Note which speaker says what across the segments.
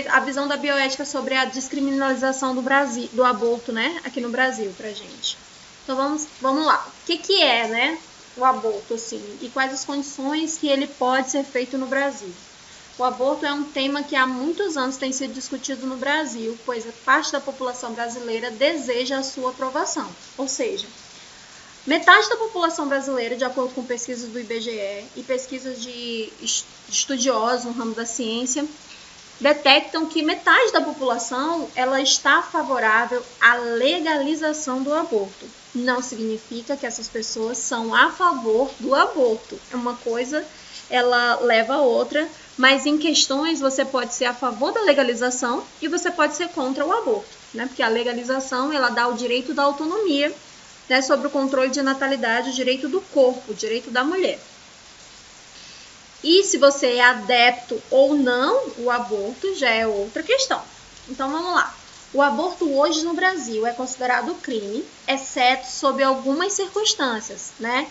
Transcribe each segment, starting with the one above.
Speaker 1: a visão da bioética sobre a descriminalização do aborto, né, aqui no Brasil, pra gente. Então vamos lá. O que é, né, o aborto, assim, e quais as condições que ele pode ser feito no Brasil? O aborto é um tema que há muitos anos tem sido discutido no Brasil, pois parte da população brasileira deseja a sua aprovação. Ou seja, metade da população brasileira, de acordo com pesquisas do IBGE e pesquisas de estudiosos no ramo da ciência, detectam que metade da população ela está favorável à legalização do aborto. Não significa que essas pessoas são a favor do aborto. Uma coisa, ela leva a outra, mas em questões você pode ser a favor da legalização e você pode ser contra o aborto, né? Porque a legalização ela dá o direito da autonomia, né, sobre o controle de natalidade, o direito do corpo, o direito da mulher. E se você é adepto ou não, o aborto já é outra questão. Então vamos lá. O aborto hoje no Brasil é considerado crime, exceto sob algumas circunstâncias, né?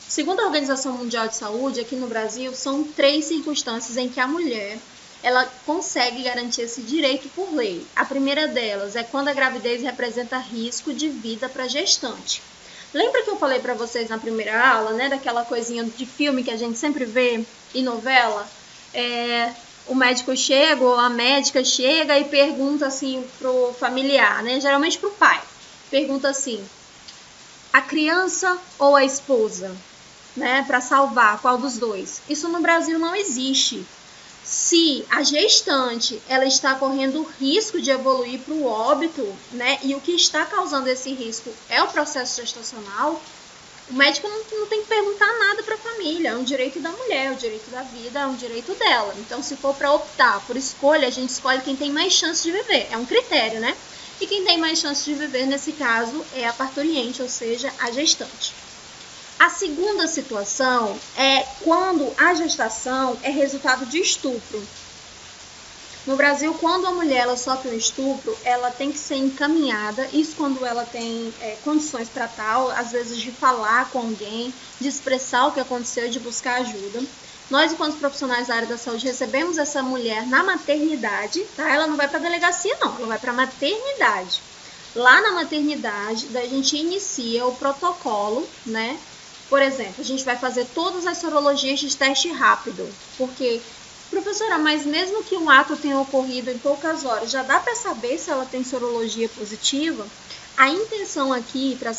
Speaker 1: Segundo a Organização Mundial de Saúde, aqui no Brasil, são 3 circunstâncias em que a mulher ela consegue garantir esse direito por lei. A primeira delas é quando a gravidez representa risco de vida para a gestante. Lembra que eu falei para vocês na primeira aula, né, daquela coisinha de filme que a gente sempre vê em novela? O médico chega ou a médica chega e pergunta assim pro familiar, né, geralmente pro pai. Pergunta assim: a criança ou a esposa, né, para salvar, qual dos dois? Isso no Brasil não existe. Se a gestante ela está correndo risco de evoluir para o óbito, né, e o que está causando esse risco é o processo gestacional, o médico não tem que perguntar nada para a família. É um direito da mulher, o direito da vida é um direito dela. Então, se for para optar por escolha, a gente escolhe quem tem mais chance de viver. É um critério, né? E quem tem mais chance de viver, nesse caso, é a parturiente, ou seja, a gestante. A segunda situação é quando a gestação é resultado de estupro. No Brasil, quando a mulher ela sofre um estupro, ela tem que ser encaminhada, isso quando ela tem condições para tal, às vezes de falar com alguém, de expressar o que aconteceu, de buscar ajuda. Nós, enquanto profissionais da área da saúde, recebemos essa mulher na maternidade, tá? Ela não vai para a delegacia, não, ela vai para a maternidade. Lá na maternidade, daí a gente inicia o protocolo, né? Por exemplo, a gente vai fazer todas as sorologias de teste rápido, porque, professora, mas mesmo que um ato tenha ocorrido em poucas horas, já dá para saber se ela tem sorologia positiva? A intenção aqui, para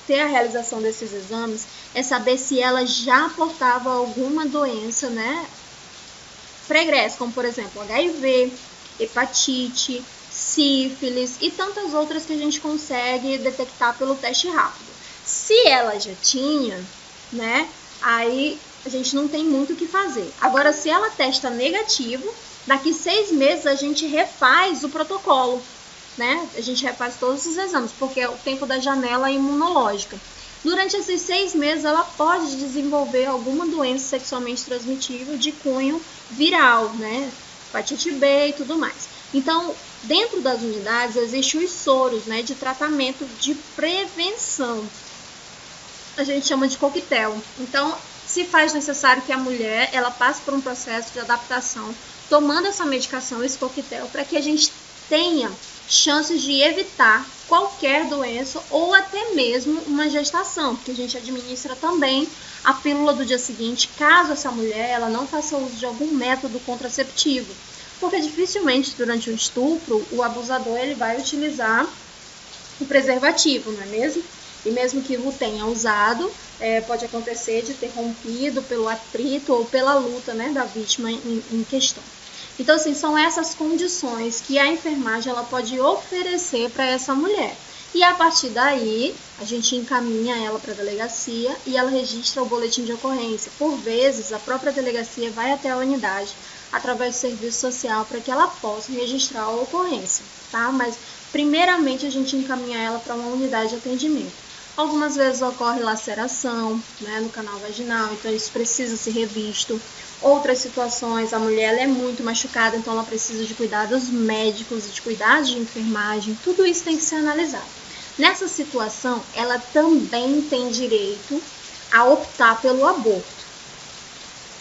Speaker 1: ter a realização desses exames, é saber se ela já portava alguma doença, né, pregressa, como, por exemplo, HIV, hepatite, sífilis e tantas outras que a gente consegue detectar pelo teste rápido. Se ela já tinha, né, aí a gente não tem muito o que fazer. Agora, se ela testa negativo, daqui 6 meses a gente refaz o protocolo, né? A gente refaz todos os exames, porque é o tempo da janela imunológica. Durante esses 6 meses, ela pode desenvolver alguma doença sexualmente transmissível de cunho viral, né? Hepatite B e tudo mais. Então, dentro das unidades, existem os soros, né, de tratamento de prevenção. A gente chama de coquetel. Então, se faz necessário que a mulher ela passe por um processo de adaptação, tomando essa medicação, esse coquetel, para que a gente tenha chances de evitar qualquer doença ou até mesmo uma gestação, porque a gente administra também a pílula do dia seguinte, caso essa mulher ela não faça uso de algum método contraceptivo, porque dificilmente durante o estupro o abusador ele vai utilizar o preservativo, não é mesmo? E mesmo que o tenha usado, pode acontecer de ter rompido pelo atrito ou pela luta, né, da vítima em questão. Então, assim, são essas condições que a enfermagem ela pode oferecer para essa mulher. E a partir daí, a gente encaminha ela para a delegacia e ela registra o boletim de ocorrência. Por vezes, a própria delegacia vai até a unidade através do serviço social para que ela possa registrar a ocorrência, tá? Mas, primeiramente, a gente encaminha ela para uma unidade de atendimento. Algumas vezes ocorre laceração, né, no canal vaginal, então isso precisa ser revisto. Outras situações, a mulher ela é muito machucada, então ela precisa de cuidados médicos e de cuidados de enfermagem, tudo isso tem que ser analisado. Nessa situação, ela também tem direito a optar pelo aborto.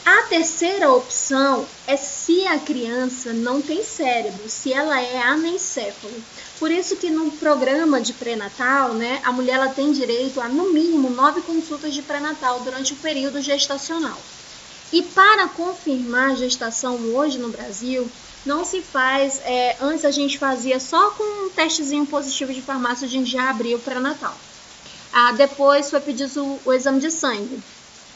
Speaker 1: A terceira opção é se a criança não tem cérebro, se ela é anencéfalo. Por isso que no programa de pré-natal, né, a mulher ela tem direito a, no mínimo, 9 consultas de pré-natal durante o período gestacional. E para confirmar a gestação hoje no Brasil, não se faz, antes a gente fazia só com um testezinho positivo de farmácia, a gente já abria o pré-natal. Depois foi pedido o exame de sangue.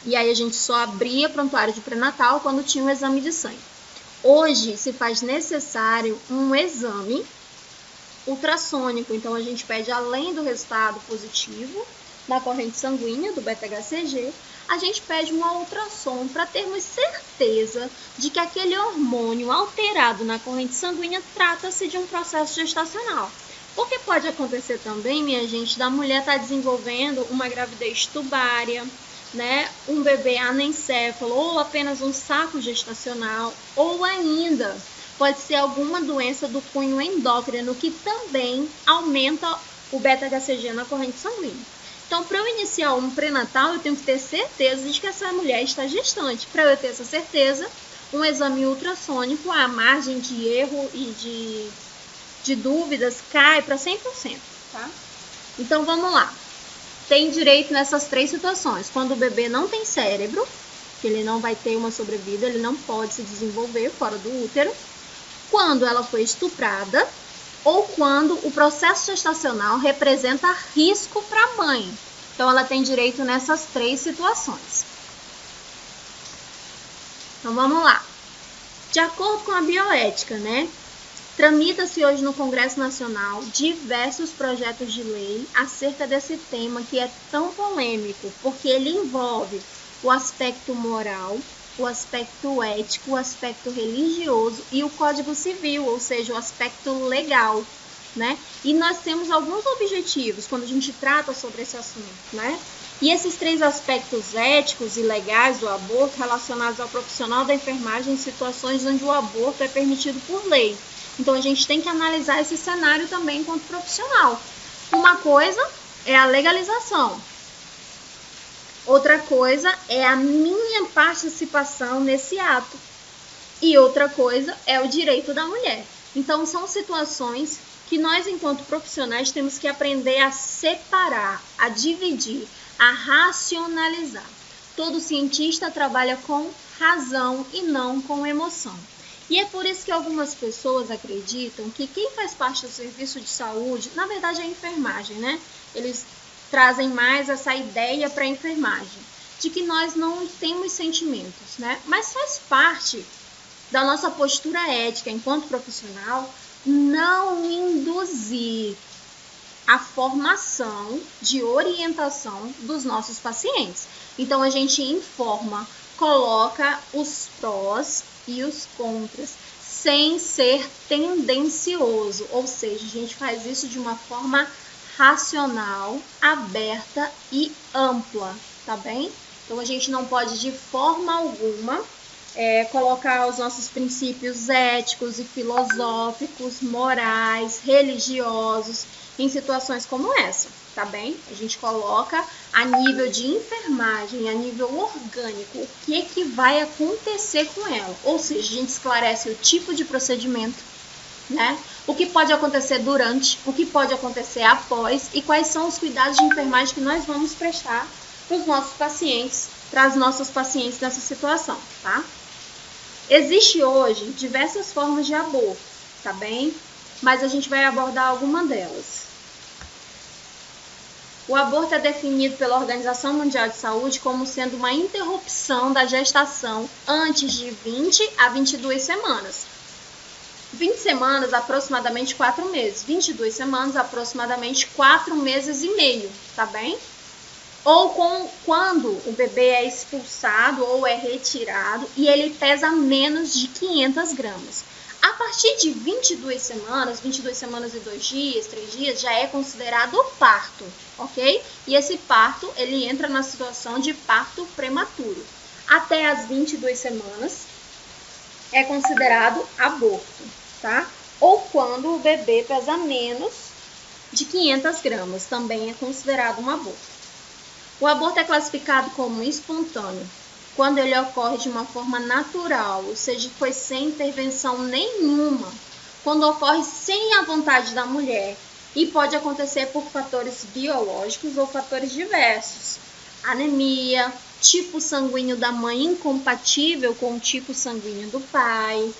Speaker 1: E aí a gente só abria prontuário de pré-natal quando tinha um exame de sangue. Hoje se faz necessário um exame ultrassônico, então a gente pede, além do resultado positivo na corrente sanguínea do beta-HCG, a gente pede uma ultrassom para termos certeza de que aquele hormônio alterado na corrente sanguínea trata-se de um processo gestacional. Porque pode acontecer também, minha gente, da mulher estar desenvolvendo uma gravidez tubária, né, um bebê anencéfalo ou apenas um saco gestacional, ou ainda pode ser alguma doença do cunho endócrino que também aumenta o beta-HCG na corrente sanguínea. Então, para eu iniciar um pré-natal, eu tenho que ter certeza de que essa mulher está gestante. Para eu ter essa certeza, um exame ultrassônico, a margem de erro e de dúvidas cai para 100%, tá? Então, vamos lá. Tem direito nessas 3 situações. Quando o bebê não tem cérebro, que ele não vai ter uma sobrevida, ele não pode se desenvolver fora do útero. Quando ela foi estuprada, ou quando o processo gestacional representa risco para a mãe. Então, ela tem direito nessas 3 situações. Então, vamos lá. De acordo com a bioética, né? Tramita-se hoje no Congresso Nacional diversos projetos de lei acerca desse tema que é tão polêmico, porque ele envolve o aspecto moral, o aspecto ético, o aspecto religioso e o Código Civil, ou seja, o aspecto legal, né? E nós temos alguns objetivos quando a gente trata sobre esse assunto, né? E esses 3 aspectos éticos e legais do aborto relacionados ao profissional da enfermagem em situações onde o aborto é permitido por lei. Então, a gente tem que analisar esse cenário também enquanto profissional. Uma coisa é a legalização. Outra coisa é a minha participação nesse ato. E outra coisa é o direito da mulher. Então, são situações que nós, enquanto profissionais, temos que aprender a separar, a dividir, a racionalizar. Todo cientista trabalha com razão e não com emoção. E é por isso que algumas pessoas acreditam que quem faz parte do serviço de saúde, na verdade é a enfermagem, né? Eles trazem mais essa ideia para a enfermagem, de que nós não temos sentimentos, né? Mas faz parte da nossa postura ética enquanto profissional não induzir a formação de orientação dos nossos pacientes. Então, a gente informa, coloca os prós e os contras, sem ser tendencioso, ou seja, a gente faz isso de uma forma racional, aberta e ampla, tá bem? Então, a gente não pode de forma alguma colocar os nossos princípios éticos e filosóficos, morais, religiosos em situações como essa, tá bem? A gente coloca a nível de enfermagem, a nível orgânico, o que vai acontecer com ela. Ou seja, a gente esclarece o tipo de procedimento, né? O que pode acontecer durante, o que pode acontecer após e quais são os cuidados de enfermagem que nós vamos prestar para os nossos pacientes, para as nossas pacientes nessa situação, tá? Existe hoje diversas formas de aborto, tá bem? Mas a gente vai abordar alguma delas. O aborto é definido pela Organização Mundial de Saúde como sendo uma interrupção da gestação antes de 20 a 22 semanas. 20 semanas, aproximadamente 4 meses. 22 semanas, aproximadamente 4 meses e meio, tá bem? Ou quando o bebê é expulsado ou é retirado e ele pesa menos de 500 gramas. A partir de 22 semanas e 2 dias, 3 dias, já é considerado parto, ok? E esse parto, ele entra na situação de parto prematuro. Até as 22 semanas é considerado aborto, tá? Ou quando o bebê pesa menos de 500 gramas, também é considerado um aborto. O aborto é classificado como espontâneo quando ele ocorre de uma forma natural, ou seja, foi sem intervenção nenhuma, quando ocorre sem a vontade da mulher, e pode acontecer por fatores biológicos ou fatores diversos. Anemia, tipo sanguíneo da mãe incompatível com o tipo sanguíneo do pai,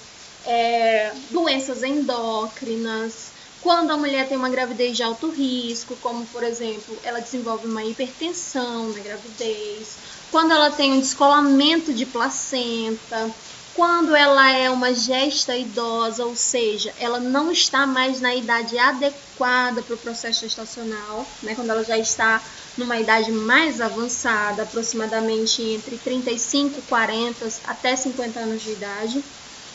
Speaker 1: doenças endócrinas, quando a mulher tem uma gravidez de alto risco, como por exemplo, ela desenvolve uma hipertensão na gravidez, quando ela tem um descolamento de placenta, quando ela é uma gesta idosa, ou seja, ela não está mais na idade adequada para o processo gestacional, né? Quando ela já está numa idade mais avançada, aproximadamente entre 35, 40 até 50 anos de idade,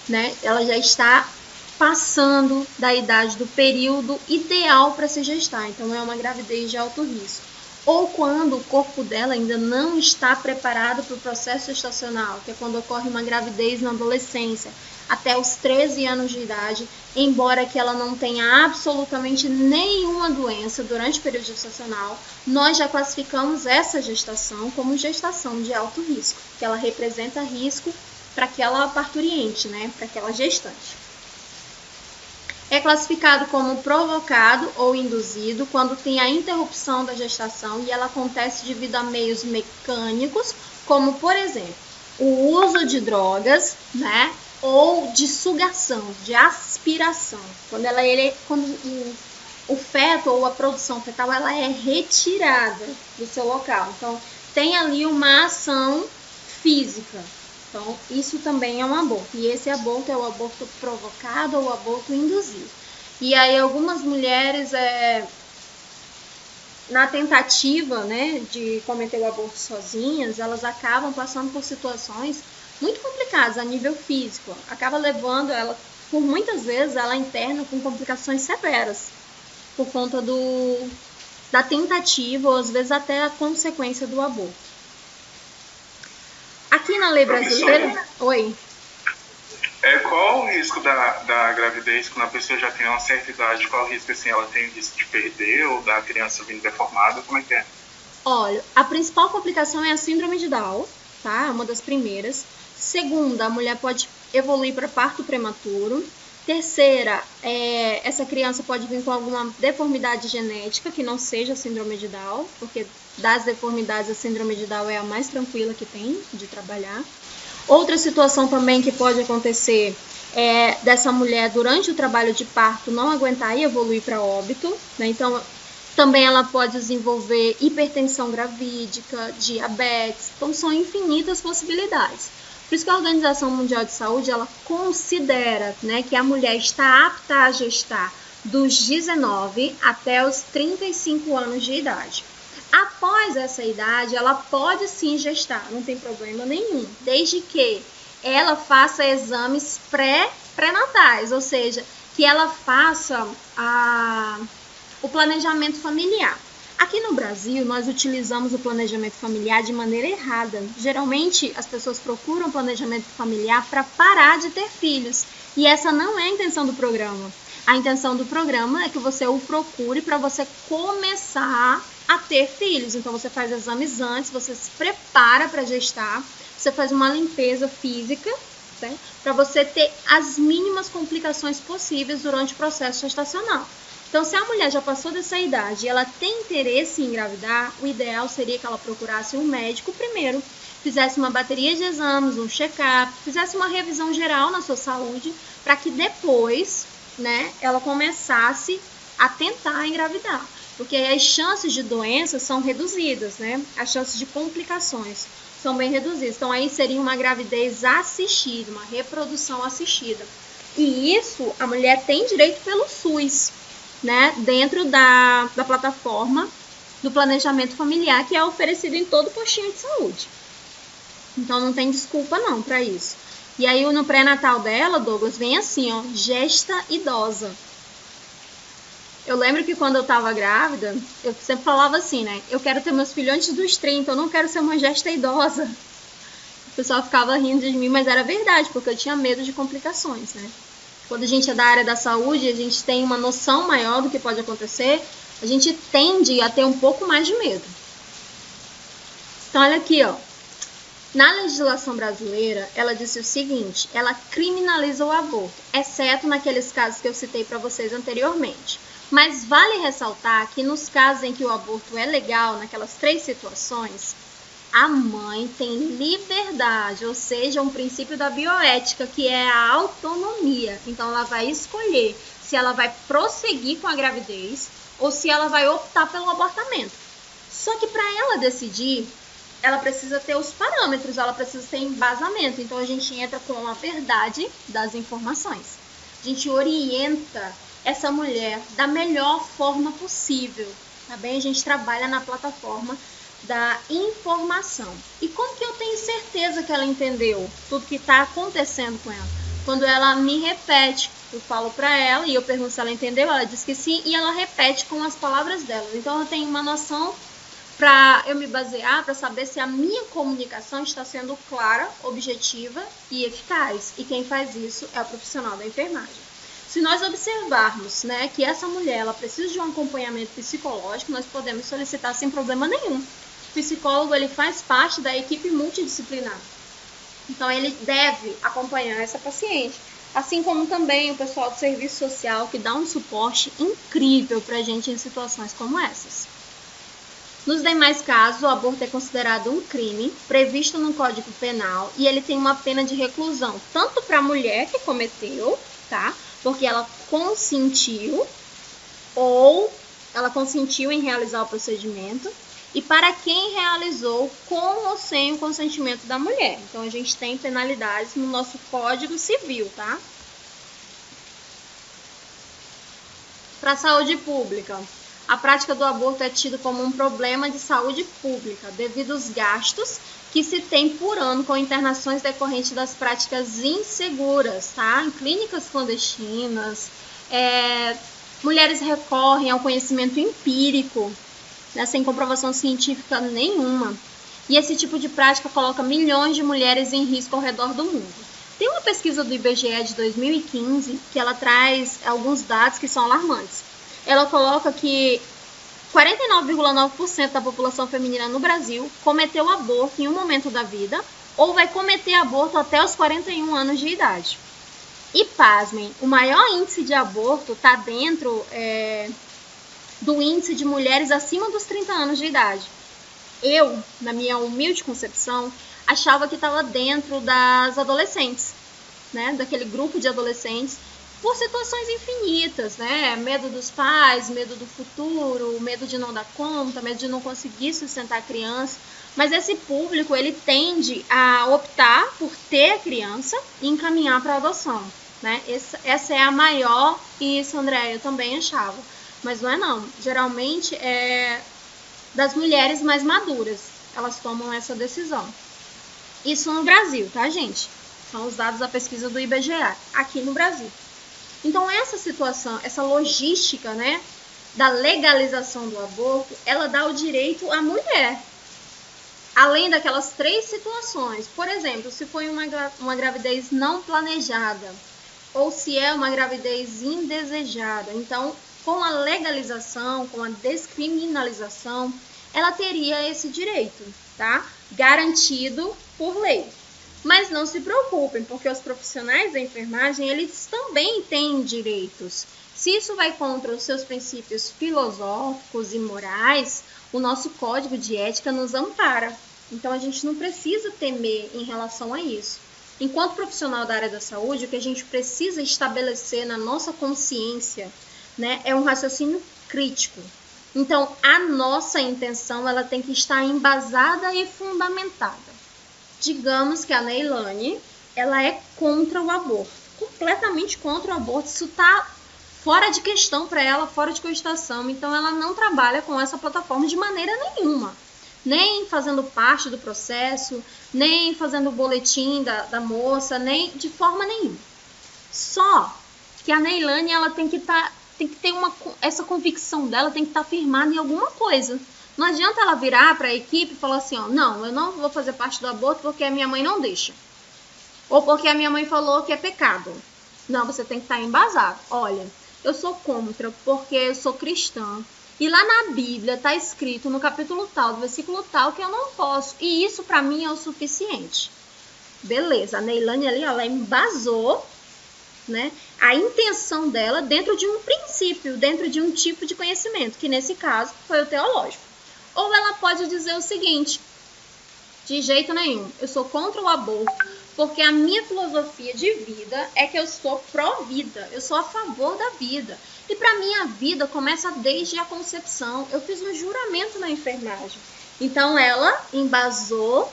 Speaker 1: né? Ela já está passando da idade do período ideal para se gestar, então é uma gravidez de alto risco. Ou quando o corpo dela ainda não está preparado para o processo gestacional, que é quando ocorre uma gravidez na adolescência, até os 13 anos de idade, embora que ela não tenha absolutamente nenhuma doença durante o período gestacional, nós já classificamos essa gestação como gestação de alto risco, que ela representa risco para aquela parturiente, né, para aquela gestante. É classificado como provocado ou induzido quando tem a interrupção da gestação e ela acontece devido a meios mecânicos, como, por exemplo, o uso de drogas, né, ou de sugação, de aspiração. Quando o feto ou a produção fetal ela é retirada do seu local. Então, tem ali uma ação física. Então, isso também é um aborto. E esse aborto é o aborto provocado ou o aborto induzido. E aí, algumas mulheres, na tentativa, né, de cometer o aborto sozinhas, elas acabam passando por situações muito complicadas a nível físico. Acaba levando ela, por muitas vezes, ela interna com complicações severas, por conta da tentativa, ou às vezes até a consequência do aborto. Aqui na lei brasileira... Oi.
Speaker 2: Qual o risco da gravidez quando a pessoa já tem uma certa idade? Qual o risco, assim, ela tem risco de perder ou da criança vindo deformada? Como é que é?
Speaker 1: Olha, a principal complicação é a síndrome de Down, tá? É uma das primeiras. Segunda, a mulher pode evoluir para parto prematuro. Terceira, essa criança pode vir com alguma deformidade genética que não seja a síndrome de Down, porque das deformidades a síndrome de Down é a mais tranquila que tem de trabalhar. Outra situação também que pode acontecer é dessa mulher durante o trabalho de parto não aguentar e evoluir para óbito, né? Então, também ela pode desenvolver hipertensão gravídica, diabetes, então são infinitas possibilidades. Por isso que a Organização Mundial de Saúde, ela considera, né, que a mulher está apta a gestar dos 19 até os 35 anos de idade. Após essa idade, ela pode sim gestar, não tem problema nenhum, desde que ela faça exames pré-natais, ou seja, que ela faça o planejamento familiar. Aqui no Brasil, nós utilizamos o planejamento familiar de maneira errada. Geralmente, as pessoas procuram planejamento familiar para parar de ter filhos. E essa não é a intenção do programa. A intenção do programa é que você o procure para você começar a ter filhos. Então, você faz exames antes, você se prepara para gestar, você faz uma limpeza física, né, para você ter as mínimas complicações possíveis durante o processo gestacional. Então, se a mulher já passou dessa idade e ela tem interesse em engravidar, o ideal seria que ela procurasse um médico primeiro, fizesse uma bateria de exames, um check-up, fizesse uma revisão geral na sua saúde, para que depois, né, ela começasse a tentar engravidar. Porque as chances de doenças são reduzidas, né? As chances de complicações são bem reduzidas. Então, aí seria uma gravidez assistida, uma reprodução assistida. E isso a mulher tem direito pelo SUS, né, dentro da plataforma do planejamento familiar que é oferecido em todo postinho de saúde. Então não tem desculpa não para isso. E aí no pré-natal dela, Douglas, vem assim, ó, gesta idosa. Eu lembro que quando eu estava grávida, eu sempre falava assim, né, eu quero ter meus filhos antes dos 30, eu não quero ser uma gesta idosa. O pessoal ficava rindo de mim, mas era verdade, porque eu tinha medo de complicações, né. Quando a gente é da área da saúde, a gente tem uma noção maior do que pode acontecer, a gente tende a ter um pouco mais de medo. Então, olha aqui, ó. Na legislação brasileira, ela disse o seguinte, ela criminaliza o aborto, exceto naqueles casos que eu citei para vocês anteriormente. Mas vale ressaltar que nos casos em que o aborto é legal, naquelas 3 situações, a mãe tem liberdade, ou seja, um princípio da bioética, que é a autonomia. Então, ela vai escolher se ela vai prosseguir com a gravidez ou se ela vai optar pelo abortamento. Só que para ela decidir, ela precisa ter os parâmetros, ela precisa ter embasamento. Então, a gente entra com a verdade das informações. A gente orienta essa mulher da melhor forma possível, tá bem? A gente trabalha na plataforma da informação. E como que eu tenho certeza que ela entendeu tudo que está acontecendo com ela? Quando ela me repete, eu falo para ela e eu pergunto se ela entendeu, ela diz que sim, e ela repete com as palavras dela. Então, eu tenho uma noção para eu me basear, para saber se a minha comunicação está sendo clara, objetiva e eficaz. E quem faz isso é o profissional da enfermagem. Se nós observarmos, né, que essa mulher ela precisa de um acompanhamento psicológico, nós podemos solicitar sem problema nenhum. O psicólogo ele faz parte da equipe multidisciplinar. Então, ele deve acompanhar essa paciente. Assim como também o pessoal do serviço social, que dá um suporte incrível para a gente em situações como essas. Nos demais casos, o aborto é considerado um crime previsto no Código Penal e ele tem uma pena de reclusão, tanto para a mulher que cometeu, tá? Porque ela consentiu ou ela consentiu em realizar o procedimento, e para quem realizou com ou sem o consentimento da mulher. Então, a gente tem penalidades no nosso Código Civil, tá? Para a saúde pública, a prática do aborto é tida como um problema de saúde pública, devido aos gastos que se tem por ano com internações decorrentes das práticas inseguras, tá? Em clínicas clandestinas, mulheres recorrem ao conhecimento empírico, né, sem comprovação científica nenhuma. E esse tipo de prática coloca milhões de mulheres em risco ao redor do mundo. Tem uma pesquisa do IBGE de 2015 que ela traz alguns dados que são alarmantes. Ela coloca que 49,9% da população feminina no Brasil cometeu aborto em um momento da vida ou vai cometer aborto até os 41 anos de idade. E pasmem, o maior índice de aborto está dentro do índice de mulheres acima dos 30 anos de idade. Eu, na minha humilde concepção, achava que estava dentro das adolescentes, né? Daquele grupo de adolescentes, por situações infinitas, né? Medo dos pais, medo do futuro, medo de não dar conta, medo de não conseguir sustentar a criança. Mas esse público, ele tende a optar por ter a criança e encaminhar para a adoção, né? Essa é a maior, e isso, André, eu também achava. Mas não é não. Geralmente é das mulheres mais maduras. Elas tomam essa decisão. Isso no Brasil, tá, gente? São os dados da pesquisa do IBGE, aqui no Brasil. Então, essa situação, essa logística, né, da legalização do aborto, ela dá o direito à mulher. Além daquelas 3 situações. Por exemplo, se foi uma gravidez não planejada, ou se é uma gravidez indesejada. Então, com a legalização, com a descriminalização, ela teria esse direito, tá? Garantido por lei. Mas não se preocupem, porque os profissionais da enfermagem, eles também têm direitos. Se isso vai contra os seus princípios filosóficos e morais, o nosso código de ética nos ampara. Então, a gente não precisa temer em relação a isso. Enquanto profissional da área da saúde, o que a gente precisa estabelecer na nossa consciência, né, é um raciocínio crítico. Então, a nossa intenção ela tem que estar embasada e fundamentada. Digamos que a Neilane, ela é contra o aborto, completamente contra o aborto. Isso está fora de questão para ela, fora de cogitação. Então, ela não trabalha com essa plataforma de maneira nenhuma. Nem fazendo parte do processo, nem fazendo o boletim da moça, nem de forma nenhuma. Só que a Neilane, ela tem que ter essa convicção dela, tem que estar firmada em alguma coisa. Não adianta ela virar para a equipe e falar assim, ó, não, eu não vou fazer parte do aborto porque a minha mãe não deixa. Ou porque a minha mãe falou que é pecado. Não, você tem que estar embasado. Olha, eu sou contra porque eu sou cristã E lá na Bíblia está escrito no capítulo tal, do versículo tal, que eu não posso. E isso para mim é o suficiente. Beleza, a Neilane ali, ela embasou, né, a intenção dela dentro de um princípio, dentro de um tipo de conhecimento, que nesse caso foi o teológico. Ou ela pode dizer o seguinte: de jeito nenhum, eu sou contra o aborto, porque a minha filosofia de vida é que eu sou pró-vida, eu sou a favor da vida. E para mim a vida começa desde a concepção. Eu fiz um juramento na enfermagem. Então ela embasou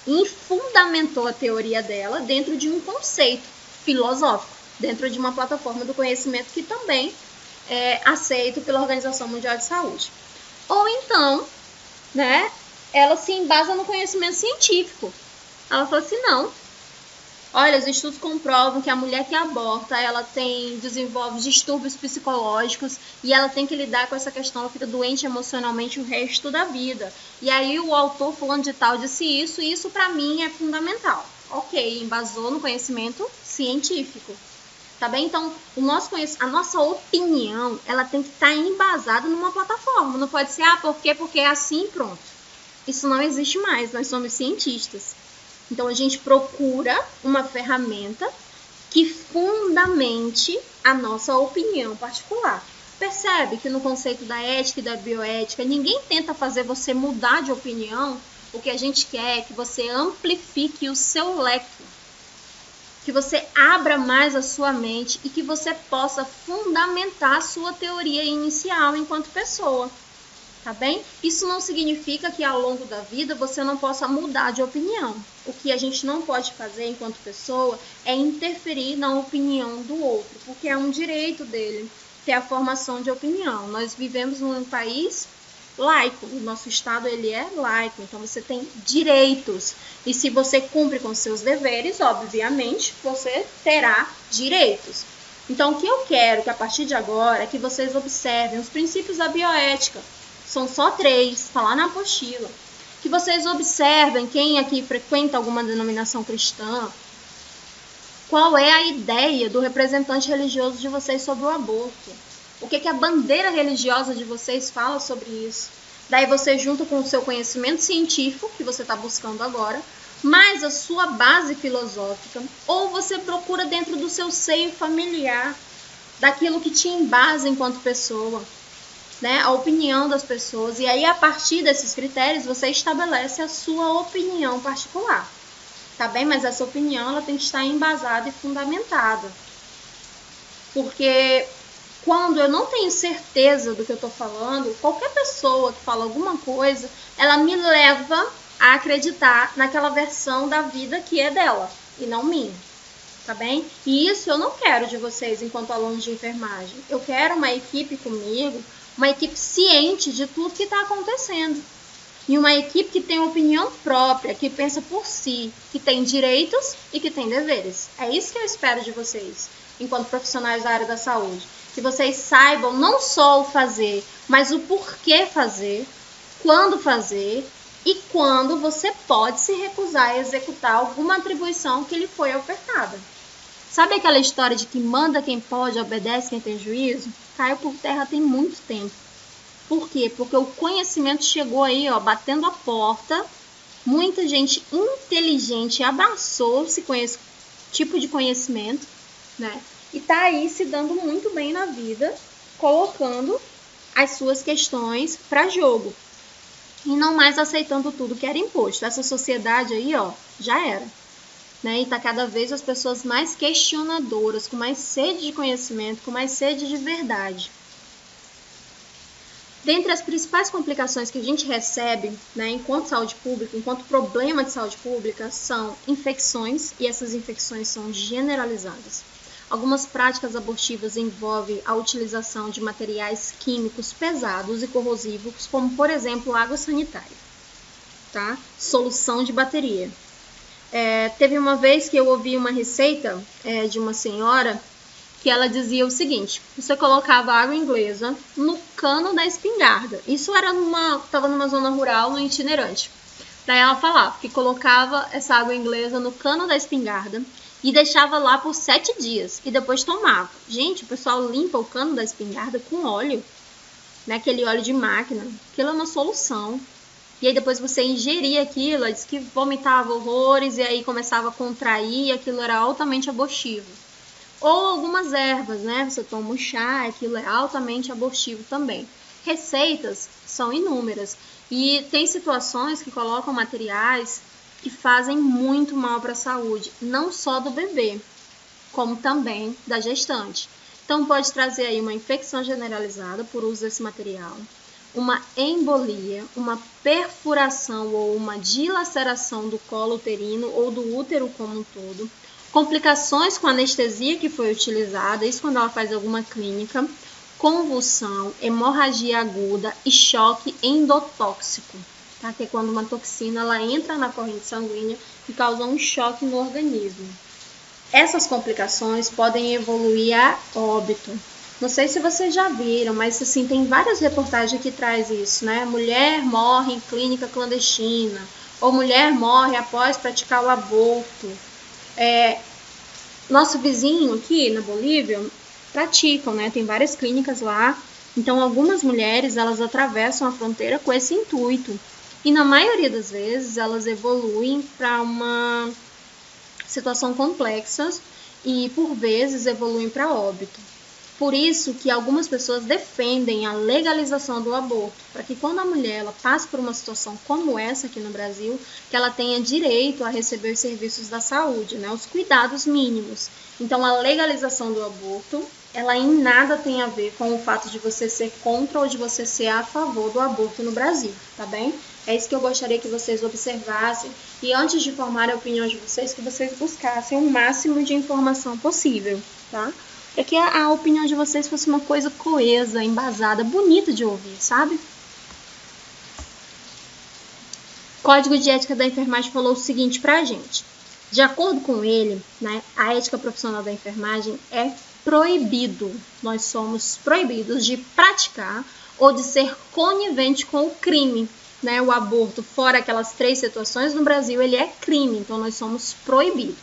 Speaker 1: e fundamentou a teoria dela dentro de um conceito filosófico, dentro de uma plataforma do conhecimento que também é aceito pela Organização Mundial de Saúde. Ou então, né, ela se embasa no conhecimento científico. Ela falou assim: não, olha, os estudos comprovam que a mulher que aborta, ela desenvolve distúrbios psicológicos e ela tem que lidar com essa questão, ela fica doente emocionalmente o resto da vida. E aí o autor fulano de tal disse isso, e isso para mim é fundamental. Ok, embasou no conhecimento científico. Tá bem? Então, a nossa opinião, ela tem que estar embasada numa plataforma. Não pode ser, por quê? Porque é assim, pronto. Isso não existe mais, nós somos cientistas. Então, a gente procura uma ferramenta que fundamente a nossa opinião particular. Percebe que no conceito da ética e da bioética, ninguém tenta fazer você mudar de opinião. O que a gente quer é que você amplifique o seu leque, que você abra mais a sua mente e que você possa fundamentar a sua teoria inicial enquanto pessoa. Tá bem? Isso não significa que ao longo da vida você não possa mudar de opinião. O que a gente não pode fazer enquanto pessoa é interferir na opinião do outro, porque é um direito dele ter a formação de opinião. Nós vivemos num país laico, o nosso estado ele é laico, então você tem direitos. E se você cumpre com seus deveres, obviamente, você terá direitos. Então, o que eu quero que a partir de agora é que vocês observem os princípios da bioética. São só 3, está lá na apostila. Que vocês observem, quem aqui frequenta alguma denominação cristã, qual é a ideia do representante religioso de vocês sobre o aborto. O que a bandeira religiosa de vocês fala sobre isso. Daí você junta com o seu conhecimento científico, que você está buscando agora, mais a sua base filosófica, ou você procura dentro do seu seio familiar, daquilo que te embasa enquanto pessoa, né, a opinião das pessoas, e aí a partir desses critérios você estabelece a sua opinião particular, tá bem? Mas essa opinião ela tem que estar embasada e fundamentada, porque quando eu não tenho certeza do que eu estou falando, qualquer pessoa que fala alguma coisa, ela me leva a acreditar naquela versão da vida que é dela e não minha. Tá bem? E isso eu não quero de vocês enquanto alunos de enfermagem. Eu quero uma equipe comigo, uma equipe ciente de tudo que está acontecendo. E uma equipe que tem opinião própria, que pensa por si, que tem direitos e que tem deveres. É isso que eu espero de vocês, enquanto profissionais da área da saúde. Que vocês saibam não só o fazer, mas o porquê fazer, quando fazer e quando você pode se recusar a executar alguma atribuição que lhe foi ofertada. Sabe aquela história de que manda quem pode, obedece quem tem juízo? Caiu por terra tem muito tempo. Por quê? Porque o conhecimento chegou aí, batendo a porta. Muita gente inteligente abraçou-se com esse tipo de conhecimento, né? E tá aí se dando muito bem na vida, colocando as suas questões para jogo. E não mais aceitando tudo que era imposto. Essa sociedade aí, já era. Né? E está cada vez as pessoas mais questionadoras, com mais sede de conhecimento, com mais sede de verdade. Dentre as principais complicações que a gente recebe, né, enquanto saúde pública, enquanto problema de saúde pública, são infecções, e essas infecções são generalizadas. Algumas práticas abortivas envolvem a utilização de materiais químicos pesados e corrosivos, como, por exemplo, água sanitária, tá? Solução de bateria. Teve uma vez que eu ouvi uma receita de uma senhora que ela dizia o seguinte: você colocava água inglesa no cano da espingarda. Isso estava numa zona rural, no itinerante. Daí ela falava que colocava essa água inglesa no cano da espingarda e deixava lá por 7 dias e depois tomava. Gente, o pessoal limpa o cano da espingarda com óleo. né, aquele óleo de máquina, aquilo é uma solução. E aí depois você ingeria aquilo, ela disse que vomitava horrores e aí começava a contrair e aquilo era altamente abortivo. Ou algumas ervas, né? Você toma um chá, aquilo é altamente abortivo também. Receitas são inúmeras e tem situações que colocam materiais que fazem muito mal para a saúde, não só do bebê, como também da gestante. Então pode trazer aí uma infecção generalizada por uso desse material, uma embolia, uma perfuração ou uma dilaceração do colo uterino ou do útero como um todo, complicações com a anestesia que foi utilizada, isso quando ela faz alguma clínica, convulsão, hemorragia aguda e choque endotóxico, tá? Que é quando uma toxina ela entra na corrente sanguínea e causa um choque no organismo. Essas complicações podem evoluir a óbito. Não sei se vocês já viram, mas assim, tem várias reportagens que traz isso, né? Mulher morre em clínica clandestina, ou mulher morre após praticar o aborto. Nosso vizinho aqui na Bolívia praticam, né? Tem várias clínicas lá. Então, algumas mulheres, elas atravessam a fronteira com esse intuito. E na maioria das vezes, elas evoluem para uma situação complexa e, por vezes, evoluem para óbito. Por isso que algumas pessoas defendem a legalização do aborto, para que quando a mulher ela passe por uma situação como essa aqui no Brasil, que ela tenha direito a receber os serviços da saúde, né, os cuidados mínimos. Então, a legalização do aborto, ela em nada tem a ver com o fato de você ser contra ou de você ser a favor do aborto no Brasil, tá bem? É isso que eu gostaria que vocês observassem e antes de formar a opinião de vocês, que vocês buscassem o máximo de informação possível, tá? Para que a opinião de vocês fosse uma coisa coesa, embasada, bonita de ouvir, sabe? O Código de Ética da Enfermagem falou o seguinte pra gente. De acordo com ele, né, a ética profissional da enfermagem é proibido. Nós somos proibidos de praticar ou de ser conivente com o crime. Né? O aborto, fora aquelas 3 situações, no Brasil ele é crime, então nós somos proibidos.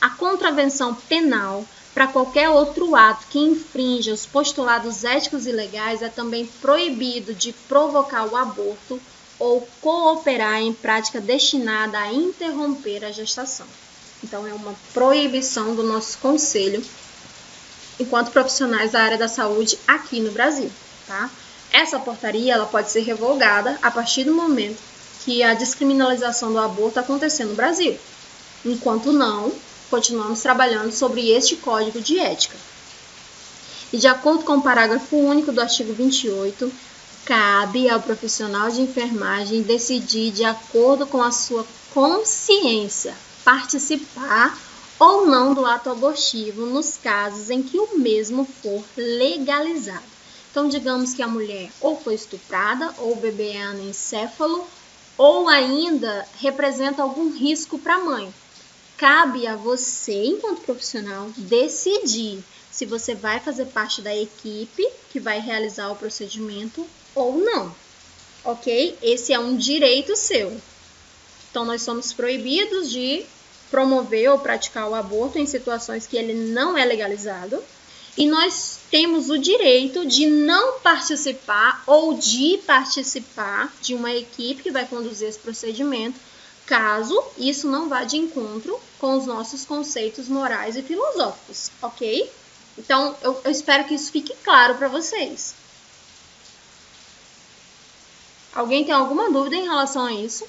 Speaker 1: A contravenção penal para qualquer outro ato que infrinja os postulados éticos e legais é também proibido de provocar o aborto ou cooperar em prática destinada a interromper a gestação. Então, é uma proibição do nosso conselho enquanto profissionais da área da saúde aqui no Brasil, tá? Essa portaria ela pode ser revogada a partir do momento que a descriminalização do aborto acontecer no Brasil. Enquanto não, continuamos trabalhando sobre este Código de Ética. E de acordo com o parágrafo único do artigo 28, cabe ao profissional de enfermagem decidir de acordo com a sua consciência participar ou não do ato abortivo nos casos em que o mesmo for legalizado. Então, digamos que a mulher ou foi estuprada, ou o bebê é anencéfalo, ou ainda representa algum risco para a mãe. Cabe a você, enquanto profissional, decidir se você vai fazer parte da equipe que vai realizar o procedimento ou não, ok? Esse é um direito seu. Então, nós somos proibidos de promover ou praticar o aborto em situações que ele não é legalizado e nós temos o direito de não participar ou de participar de uma equipe que vai conduzir esse procedimento, caso isso não vá de encontro com os nossos conceitos morais e filosóficos, ok? Então, eu espero que isso fique claro para vocês. Alguém tem alguma dúvida em relação a isso?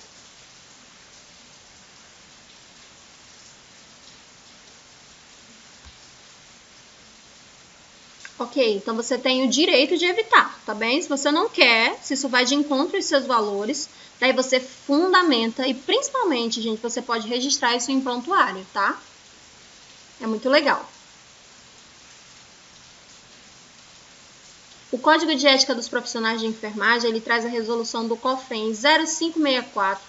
Speaker 1: Ok, então você tem o direito de evitar, tá bem? Se você não quer, se isso vai de encontro aos seus valores, daí você fundamenta e principalmente, gente, você pode registrar isso em prontuário, tá? É muito legal. O Código de Ética dos Profissionais de Enfermagem, ele traz a resolução do COFEN 0564,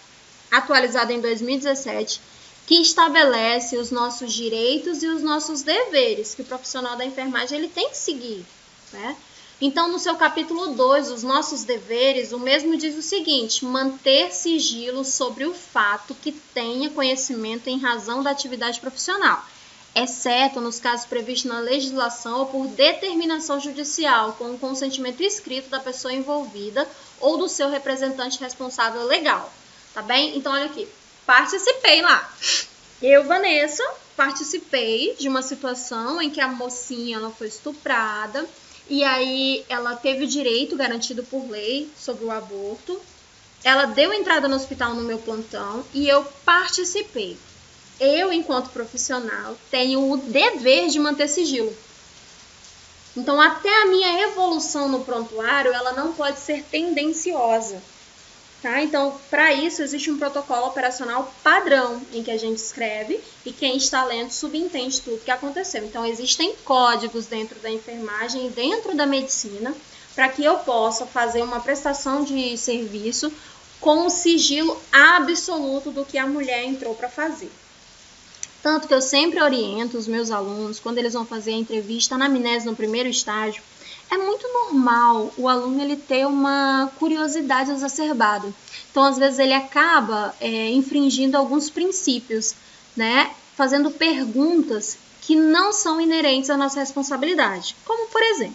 Speaker 1: atualizada em 2017, que estabelece os nossos direitos e os nossos deveres, que o profissional da enfermagem ele tem que seguir, né? Então, no seu capítulo 2, os nossos deveres, o mesmo diz o seguinte: manter sigilo sobre o fato que tenha conhecimento em razão da atividade profissional. exceto nos casos previstos na legislação ou por determinação judicial, com o consentimento escrito da pessoa envolvida ou do seu representante responsável legal, tá bem? Então, olha aqui, participei lá. Eu, Vanessa, participei de uma situação em que a mocinha ela foi estuprada e aí ela teve o direito garantido por lei sobre o aborto. Ela deu entrada no hospital no meu plantão e eu participei. Eu, enquanto profissional, tenho o dever de manter sigilo. Então, até a minha evolução no prontuário, ela não pode ser tendenciosa. Tá? Então, para isso, existe um protocolo operacional padrão, em que a gente escreve e quem está lendo subentende tudo que aconteceu. Então, existem códigos dentro da enfermagem e dentro da medicina para que eu possa fazer uma prestação de serviço com o sigilo absoluto do que a mulher entrou para fazer. Tanto que eu sempre oriento os meus alunos, quando eles vão fazer a entrevista, a anamnese no primeiro estágio, é muito normal o aluno ele ter uma curiosidade exacerbada. Então, às vezes, ele acaba infringindo alguns princípios, né? Fazendo perguntas que não são inerentes à nossa responsabilidade. Como, por exemplo,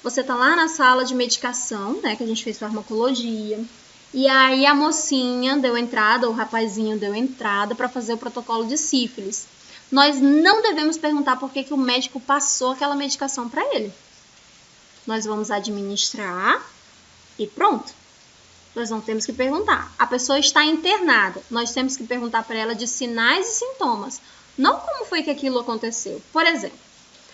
Speaker 1: você está lá na sala de medicação, né? Que a gente fez farmacologia. E aí a mocinha deu entrada, o rapazinho deu entrada para fazer o protocolo de sífilis. Nós não devemos perguntar por que o médico passou aquela medicação para ele. Nós vamos administrar e pronto. Nós não temos que perguntar. A pessoa está internada. Nós temos que perguntar para ela de sinais e sintomas. Não como foi que aquilo aconteceu. Por exemplo,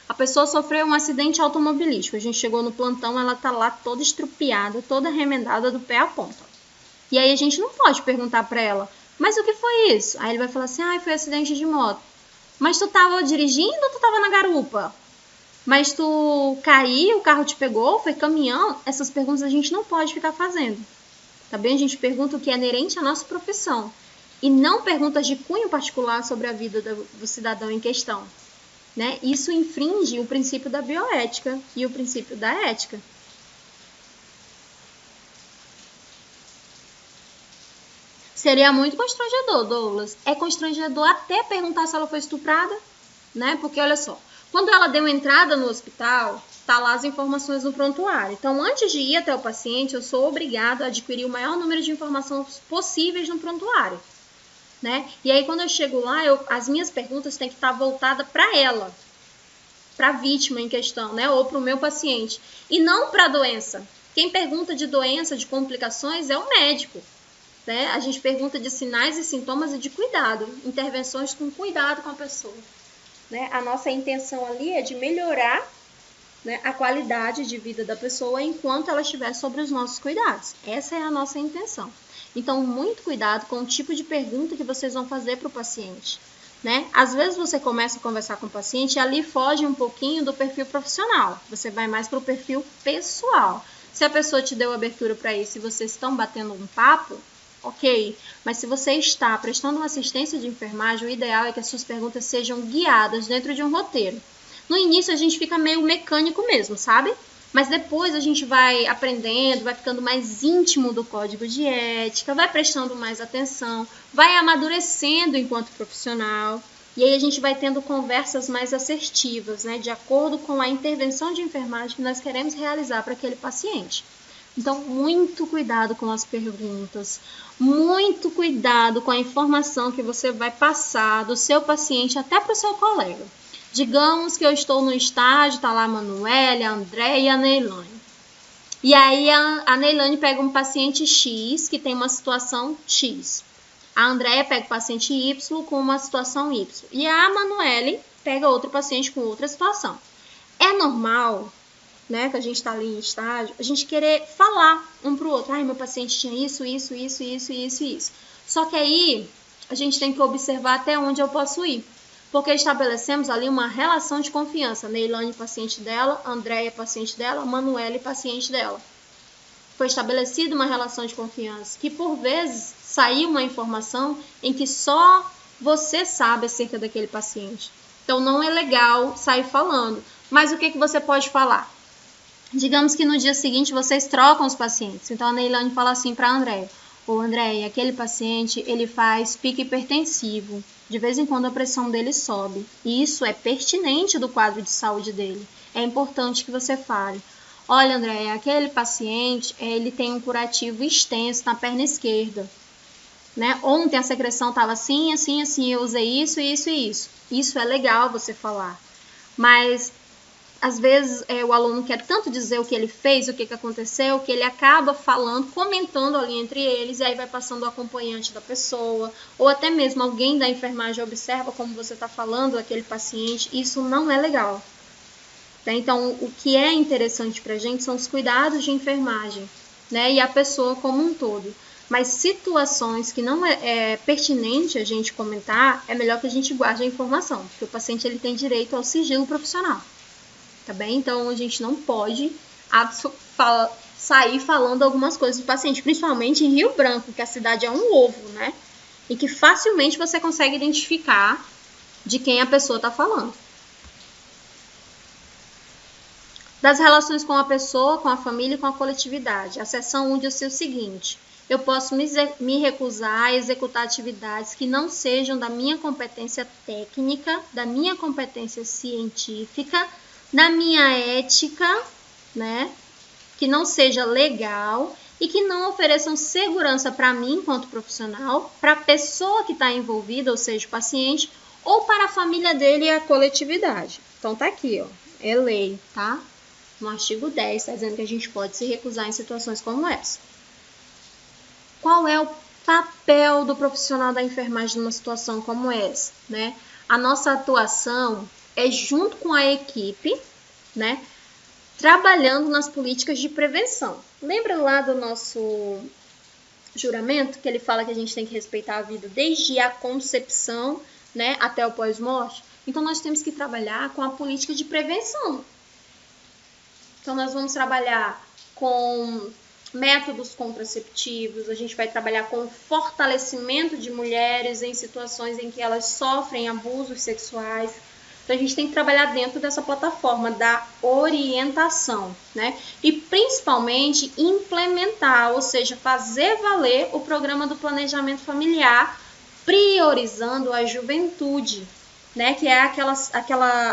Speaker 1: a pessoa sofreu um acidente automobilístico. A gente chegou no plantão, ela está lá toda estrupiada, toda remendada do pé à ponta. E aí a gente não pode perguntar para ela, mas o que foi isso? Aí ele vai falar assim, foi acidente de moto. Mas tu tava dirigindo ou tu tava na garupa? Mas tu caiu, o carro te pegou, foi caminhão? Essas perguntas a gente não pode ficar fazendo. Tá bem? A gente pergunta o que é inerente à nossa profissão. E não perguntas de cunho particular sobre a vida do cidadão em questão. Né? Isso infringe o princípio da bioética e o princípio da ética. Seria muito constrangedor, Douglas. É constrangedor até perguntar se ela foi estuprada, né? Porque, olha só, quando ela deu entrada no hospital, tá lá as informações no prontuário. Então, antes de ir até o paciente, eu sou obrigado a adquirir o maior número de informações possíveis no prontuário, né? E aí, quando eu chego lá, as minhas perguntas têm que estar voltadas para ela, para a vítima em questão, né? Ou para o meu paciente. E não para a doença. Quem pergunta de doença, de complicações, é o médico. Né? A gente pergunta de sinais e sintomas e de cuidado, intervenções com cuidado com a pessoa. Né? A nossa intenção ali é de melhorar, né, a qualidade de vida da pessoa enquanto ela estiver sob os nossos cuidados. Essa é a nossa intenção. Então, muito cuidado com o tipo de pergunta que vocês vão fazer para o paciente. Né? Às vezes você começa a conversar com o paciente e ali foge um pouquinho do perfil profissional. Você vai mais para o perfil pessoal. Se a pessoa te deu abertura para isso e vocês estão batendo um papo, ok, mas se você está prestando uma assistência de enfermagem, o ideal é que as suas perguntas sejam guiadas dentro de um roteiro. No início a gente fica meio mecânico mesmo, sabe? Mas depois a gente vai aprendendo, vai ficando mais íntimo do código de ética, vai prestando mais atenção, vai amadurecendo enquanto profissional. E aí a gente vai tendo conversas mais assertivas, né? De acordo com a intervenção de enfermagem que nós queremos realizar para aquele paciente. Então, muito cuidado com as perguntas, muito cuidado com a informação que você vai passar do seu paciente até para o seu colega. Digamos que eu estou no estágio, está lá a Manuela, a André e a Neilane. E aí a Neilane pega um paciente X que tem uma situação X. A Andréia pega o paciente Y com uma situação Y. E a Manuela pega outro paciente com outra situação. É normal, né, que a gente está ali em estágio, a gente querer falar um para o outro. Meu paciente tinha isso. Só que aí a gente tem que observar até onde eu posso ir. Porque estabelecemos ali uma relação de confiança. Neilane, paciente dela, Andréia, paciente dela, Manuela, paciente dela. Foi estabelecida uma relação de confiança, que por vezes saiu uma informação em que só você sabe acerca daquele paciente. Então não é legal sair falando. Mas o que você pode falar? Digamos que no dia seguinte vocês trocam os pacientes. Então a Neilane fala assim para a Andréia: Andréia, aquele paciente ele faz pique hipertensivo. De vez em quando a pressão dele sobe. E isso é pertinente do quadro de saúde dele. É importante que você fale. Olha, André, aquele paciente, ele tem um curativo extenso na perna esquerda. Né? Ontem a secreção estava assim, assim, assim, eu usei isso, isso e isso. Isso é legal você falar. Mas às vezes o aluno quer tanto dizer o que ele fez, o que aconteceu, que ele acaba falando, comentando ali entre eles, e aí vai passando o acompanhante da pessoa, ou até mesmo alguém da enfermagem observa como você está falando aquele paciente. Isso não é legal. Tá? Então, o que é interessante para a gente são os cuidados de enfermagem, né? E a pessoa como um todo. Mas situações que não é pertinente a gente comentar, é melhor que a gente guarde a informação, porque o paciente ele tem direito ao sigilo profissional. Tá bem? Então, a gente não pode sair falando algumas coisas do paciente, principalmente em Rio Branco, que a cidade é um ovo, né? E que facilmente você consegue identificar de quem a pessoa está falando. Das relações com a pessoa, com a família e com a coletividade. A seção 1 diz o seguinte: eu posso me recusar a executar atividades que não sejam da minha competência técnica, da minha competência científica, da minha ética, né, que não seja legal e que não ofereçam segurança para mim enquanto profissional, para a pessoa que está envolvida, ou seja, o paciente, ou para a família dele e a coletividade. Então tá aqui, ó, é lei, tá? No artigo 10 está dizendo que a gente pode se recusar em situações como essa. Qual é o papel do profissional da enfermagem numa situação como essa, né? A nossa atuação é junto com a equipe, né, trabalhando nas políticas de prevenção. Lembra lá do nosso juramento, que ele fala que a gente tem que respeitar a vida desde a concepção, né, até o pós-morte? Então, nós temos que trabalhar com a política de prevenção. Então, nós vamos trabalhar com métodos contraceptivos, a gente vai trabalhar com o fortalecimento de mulheres em situações em que elas sofrem abusos sexuais. Então, a gente tem que trabalhar dentro dessa plataforma da orientação, né? E principalmente implementar, ou seja, fazer valer o programa do planejamento familiar, priorizando a juventude, né? Que é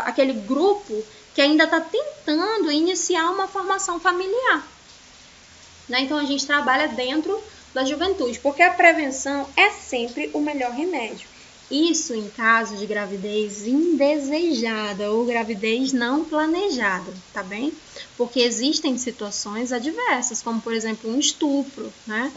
Speaker 1: aquele grupo que ainda está tentando iniciar uma formação familiar. Né? Então, a gente trabalha dentro da juventude, porque a prevenção é sempre o melhor remédio. Isso em caso de gravidez indesejada ou gravidez não planejada, tá bem? Porque existem situações adversas, como, por exemplo, um estupro, né?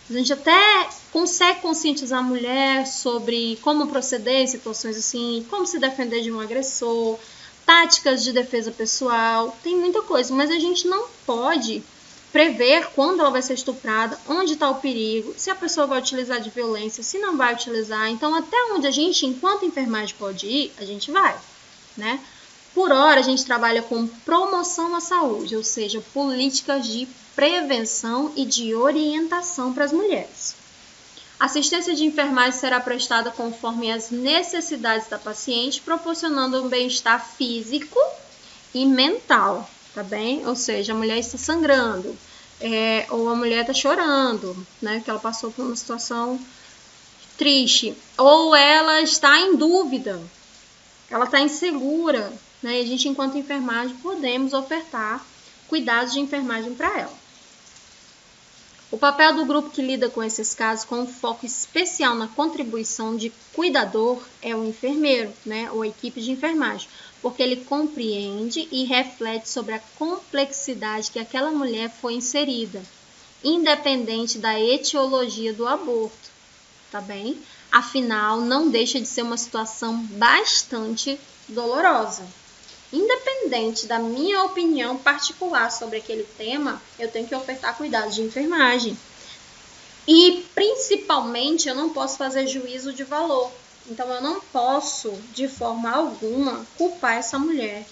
Speaker 1: A gente até consegue conscientizar a mulher sobre como proceder em situações assim, como se defender de um agressor, táticas de defesa pessoal, tem muita coisa, mas a gente não pode prever quando ela vai ser estuprada, onde está o perigo, se a pessoa vai utilizar de violência, se não vai utilizar. Então, até onde a gente, enquanto enfermagem, pode ir, a gente vai, né? Por hora, a gente trabalha com promoção à saúde, ou seja, políticas de prevenção e de orientação para as mulheres. Assistência de enfermagem será prestada conforme as necessidades da paciente, proporcionando um bem-estar físico e mental, tá bem? Ou seja, a mulher está sangrando, ou a mulher está chorando, né? Que ela passou por uma situação triste, ou ela está em dúvida, ela está insegura, né? E a gente, enquanto enfermagem, podemos ofertar cuidados de enfermagem para ela. O papel do grupo que lida com esses casos, com um foco especial na contribuição de cuidador, é o enfermeiro, né, ou a equipe de enfermagem, porque ele compreende e reflete sobre a complexidade que aquela mulher foi inserida, independente da etiologia do aborto, tá bem? Afinal, não deixa de ser uma situação bastante dolorosa. Independente da minha opinião particular sobre aquele tema, eu tenho que ofertar cuidados de enfermagem. E, principalmente, eu não posso fazer juízo de valor. Então, eu não posso, de forma alguma, culpar essa mulher.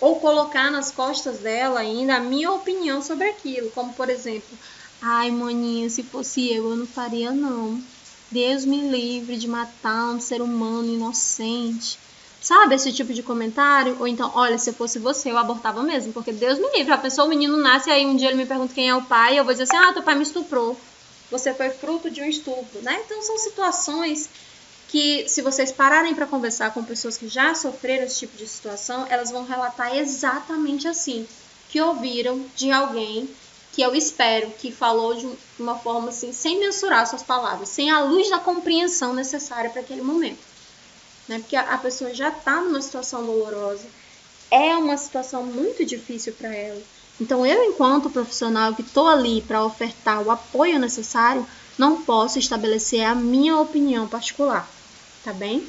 Speaker 1: Ou colocar nas costas dela ainda a minha opinião sobre aquilo. Como, por exemplo, ai, maninha, se fosse eu não faria, não. Deus me livre de matar um ser humano inocente. Sabe esse tipo de comentário? Ou então, olha, se eu fosse você, eu abortava mesmo, porque Deus me livre. A pessoa, o menino nasce, e aí um dia ele me pergunta quem é o pai, e eu vou dizer assim, teu pai me estuprou. Você foi fruto de um estupro, né? Então, são situações que se vocês pararem para conversar com pessoas que já sofreram esse tipo de situação, elas vão relatar exatamente assim, que ouviram de alguém que eu espero que falou de uma forma assim, sem mensurar suas palavras, sem a luz da compreensão necessária para aquele momento. Né? Porque a pessoa já está numa situação dolorosa, é uma situação muito difícil para ela. Então eu, enquanto profissional que estou ali para ofertar o apoio necessário, não posso estabelecer a minha opinião particular, tá bem?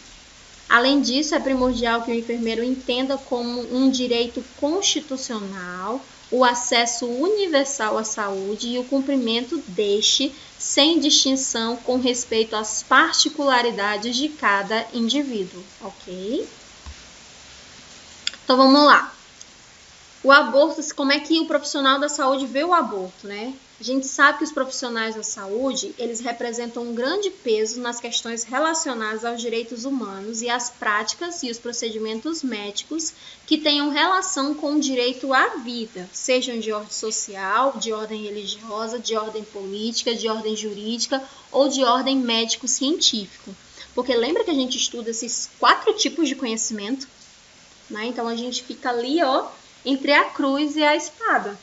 Speaker 1: Além disso, é primordial que o enfermeiro entenda como um direito constitucional o acesso universal à saúde e o cumprimento deste, sem distinção com respeito às particularidades de cada indivíduo, ok? Então vamos lá. O aborto, como é que o profissional da saúde vê o aborto, né? A gente sabe que os profissionais da saúde, eles representam um grande peso nas questões relacionadas aos direitos humanos e às práticas e os procedimentos médicos que tenham relação com o direito à vida, sejam de ordem social, de ordem religiosa, de ordem política, de ordem jurídica ou de ordem médico-científico. Porque lembra que a gente estuda esses 4 tipos de conhecimento, né? Então a gente fica ali, ó, entre a cruz e a espada.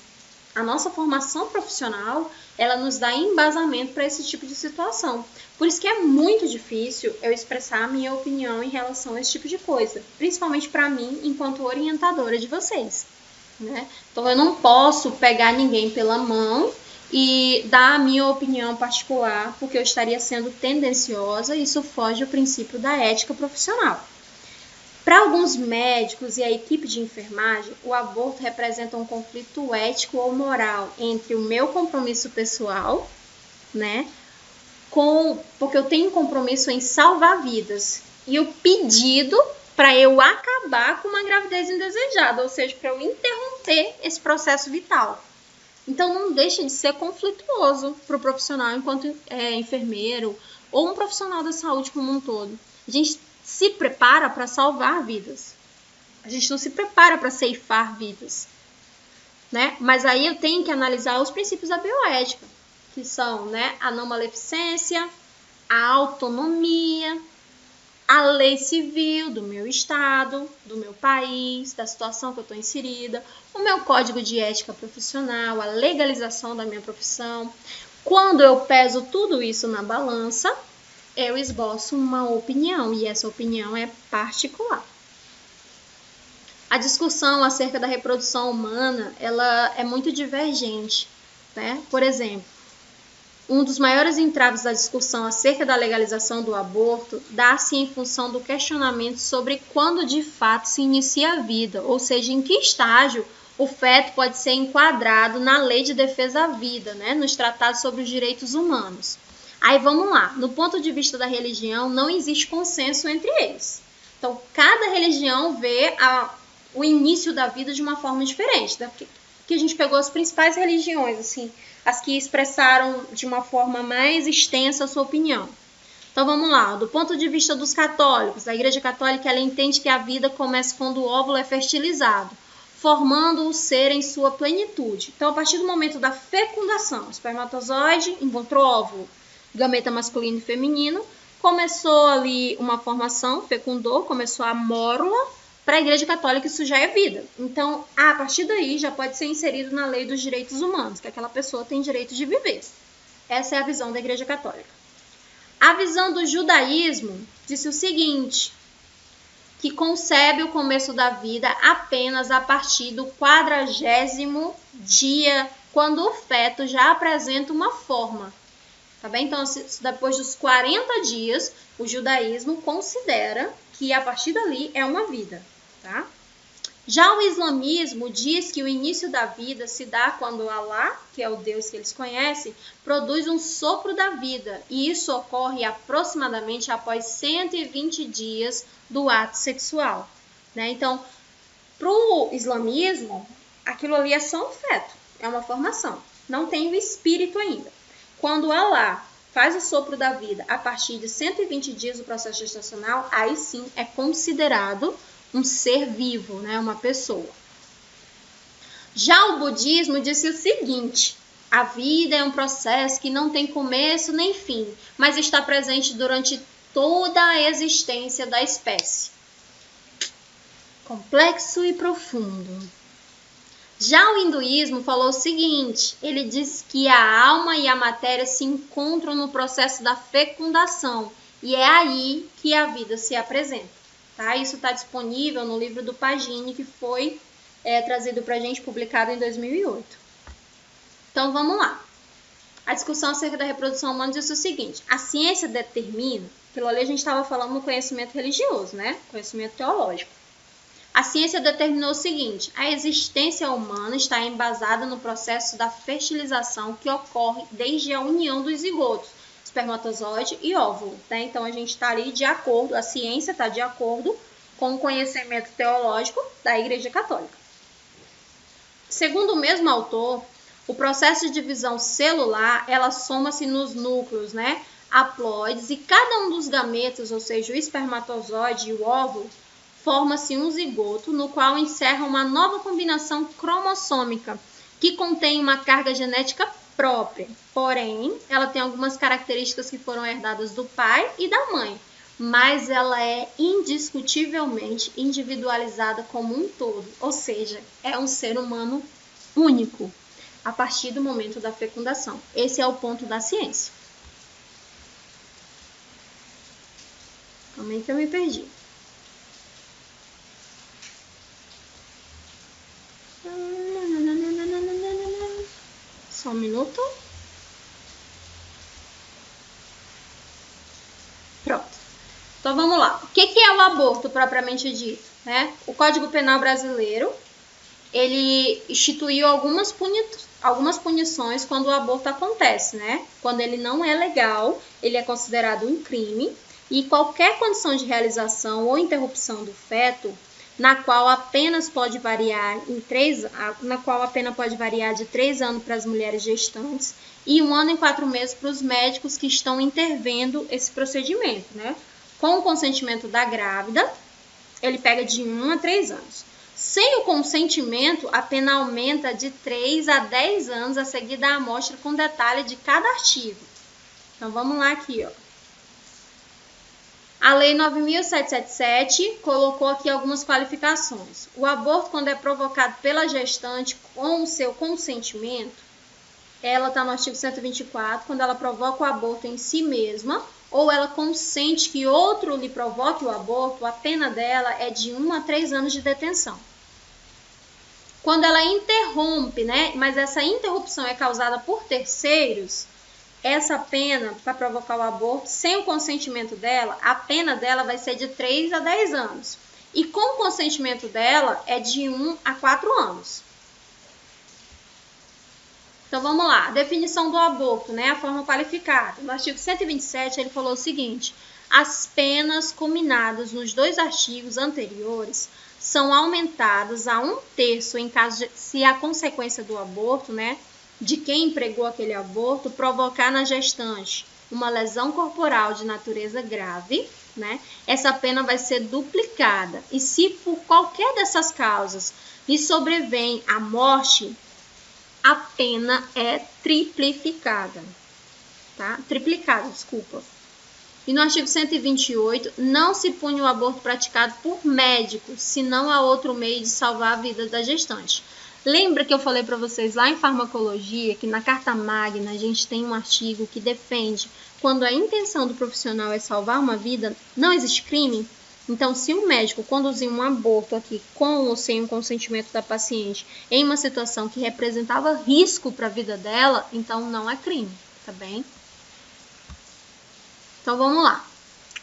Speaker 1: A nossa formação profissional, ela nos dá embasamento para esse tipo de situação. Por isso que é muito difícil eu expressar a minha opinião em relação a esse tipo de coisa, principalmente para mim, enquanto orientadora de vocês, né? Então eu não posso pegar ninguém pela mão e dar a minha opinião particular, porque eu estaria sendo tendenciosa e isso foge ao princípio da ética profissional. Para alguns médicos e a equipe de enfermagem, o aborto representa um conflito ético ou moral entre o meu compromisso pessoal, né, porque eu tenho um compromisso em salvar vidas, e o pedido para eu acabar com uma gravidez indesejada, ou seja, para eu interromper esse processo vital. Então não deixa de ser conflituoso para o profissional enquanto enfermeiro ou um profissional da saúde como um todo. A gente se prepara para salvar vidas. A gente não se prepara para ceifar vidas, né? Mas aí eu tenho que analisar os princípios da bioética, que são, né, a não maleficência, a autonomia, a lei civil do meu estado, do meu país, da situação que eu estou inserida, o meu código de ética profissional, a legalização da minha profissão. Quando eu peso tudo isso na balança, eu esboço uma opinião, e essa opinião é particular. A discussão acerca da reprodução humana, ela é muito divergente, né? Por exemplo, um dos maiores entraves da discussão acerca da legalização do aborto dá-se em função do questionamento sobre quando de fato se inicia a vida, ou seja, em que estágio o feto pode ser enquadrado na Lei de Defesa à Vida, né? Nos tratados sobre os direitos humanos. Aí vamos lá, do ponto de vista da religião, não existe consenso entre eles. Então, cada religião vê o início da vida de uma forma diferente. Porque a gente pegou as principais religiões, assim, as que expressaram de uma forma mais extensa a sua opinião. Então vamos lá, do ponto de vista dos católicos, a Igreja Católica ela entende que a vida começa quando o óvulo é fertilizado, formando o ser em sua plenitude. Então, a partir do momento da fecundação, o espermatozoide encontrou óvulo, gameta masculino e feminino, começou ali uma formação, fecundou, começou a mórula. Para a Igreja Católica isso já é vida. Então, a partir daí já pode ser inserido na lei dos direitos humanos, que aquela pessoa tem direito de viver. Essa é a visão da Igreja Católica. A visão do judaísmo disse o seguinte, que concebe o começo da vida apenas a partir do 40º dia, quando o feto já apresenta uma forma. Tá bem? Então, depois dos 40 dias, o judaísmo considera que a partir dali é uma vida. Tá? Já o islamismo diz que o início da vida se dá quando Alá, que é o Deus que eles conhecem, produz um sopro da vida. E isso ocorre aproximadamente após 120 dias do ato sexual. Né? Então, para o islamismo, aquilo ali é só um feto, é uma formação. Não tem o espírito ainda. Quando Alá faz o sopro da vida a partir de 120 dias do processo gestacional, aí sim é considerado um ser vivo, né? Uma pessoa. Já o budismo disse o seguinte, a vida é um processo que não tem começo nem fim, mas está presente durante toda a existência da espécie. Complexo e profundo. Já o hinduísmo falou o seguinte, ele diz que a alma e a matéria se encontram no processo da fecundação e é aí que a vida se apresenta. Tá? Isso está disponível no livro do Pagini, que foi trazido para a gente, publicado em 2008. Então vamos lá. A discussão acerca da reprodução humana diz o seguinte, a ciência determina, aquilo ali a gente estava falando no conhecimento religioso, né? Conhecimento teológico. A ciência determinou o seguinte, a existência humana está embasada no processo da fertilização que ocorre desde a união dos zigotos, espermatozoide e óvulo. Né? Então, a gente está ali de acordo, a ciência está de acordo com o conhecimento teológico da Igreja Católica. Segundo o mesmo autor, o processo de divisão celular, ela soma-se nos núcleos, né, haploides, e cada um dos gametas, ou seja, o espermatozoide e o óvulo, forma-se um zigoto, no qual encerra uma nova combinação cromossômica, que contém uma carga genética própria. Porém, ela tem algumas características que foram herdadas do pai e da mãe, mas ela é indiscutivelmente individualizada como um todo, ou seja, é um ser humano único, a partir do momento da fecundação. Esse é o ponto da ciência. Também que eu me perdi. Só um minuto. Pronto. Então vamos lá. O que é o aborto propriamente dito? Né? O Código Penal brasileiro, ele instituiu algumas punições quando o aborto acontece, né? Quando ele não é legal, ele é considerado um crime e qualquer condição de realização ou interrupção do feto, na qual a pena pode variar de 3 anos para as mulheres gestantes e 1 ano e 4 meses para os médicos que estão intervendo esse procedimento, né? Com o consentimento da grávida, ele pega de 1 a 3 anos. Sem o consentimento, a pena aumenta de 3 a 10 anos a seguir da amostra com detalhe de cada artigo. Então, vamos lá aqui, ó. A Lei 9.777 colocou aqui algumas qualificações. O aborto, quando é provocado pela gestante com o seu consentimento, ela está no artigo 124, quando ela provoca o aborto em si mesma, ou ela consente que outro lhe provoque o aborto, a pena dela é de 1 a 3 anos de detenção. Quando ela interrompe, né, mas essa interrupção é causada por terceiros, essa pena para provocar o aborto, sem o consentimento dela, a pena dela vai ser de 3 a 10 anos. E com o consentimento dela, é de 1 a 4 anos. Então, vamos lá. A definição do aborto, né? A forma qualificada. No artigo 127, ele falou o seguinte. As penas combinadas nos 2 artigos anteriores são aumentadas a 1/3 em caso de, se a consequência do aborto, né? De quem empregou aquele aborto, provocar na gestante uma lesão corporal de natureza grave, né? Essa pena vai ser duplicada. E se por qualquer dessas causas lhe sobrevém a morte, a pena é triplicada, tá? Triplicada, desculpa. E no artigo 128, não se pune o aborto praticado por médico, se não há outro meio de salvar a vida da gestante. Lembra que eu falei para vocês lá em farmacologia que na Carta Magna a gente tem um artigo que defende quando a intenção do profissional é salvar uma vida, não existe crime? Então, se o médico conduzir um aborto aqui com ou sem o consentimento da paciente em uma situação que representava risco para a vida dela, então não é crime, tá bem? Então, vamos lá.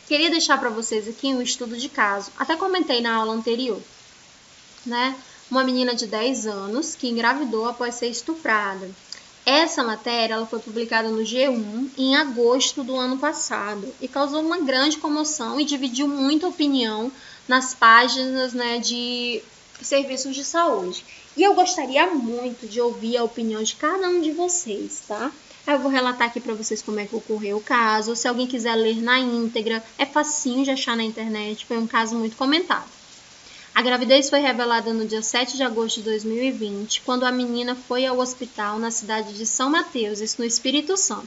Speaker 1: Queria deixar para vocês aqui um estudo de caso. Até comentei na aula anterior, né? Uma menina de 10 anos que engravidou após ser estuprada. Essa matéria ela foi publicada no G1 em agosto do ano passado e causou uma grande comoção e dividiu muita opinião nas páginas, né, de serviços de saúde. E eu gostaria muito de ouvir a opinião de cada um de vocês, tá? Eu vou relatar aqui para vocês como é que ocorreu o caso. Se alguém quiser ler na íntegra, é facinho de achar na internet, foi um caso muito comentado. A gravidez foi revelada no dia 7 de agosto de 2020, quando a menina foi ao hospital na cidade de São Mateus, isso no Espírito Santo,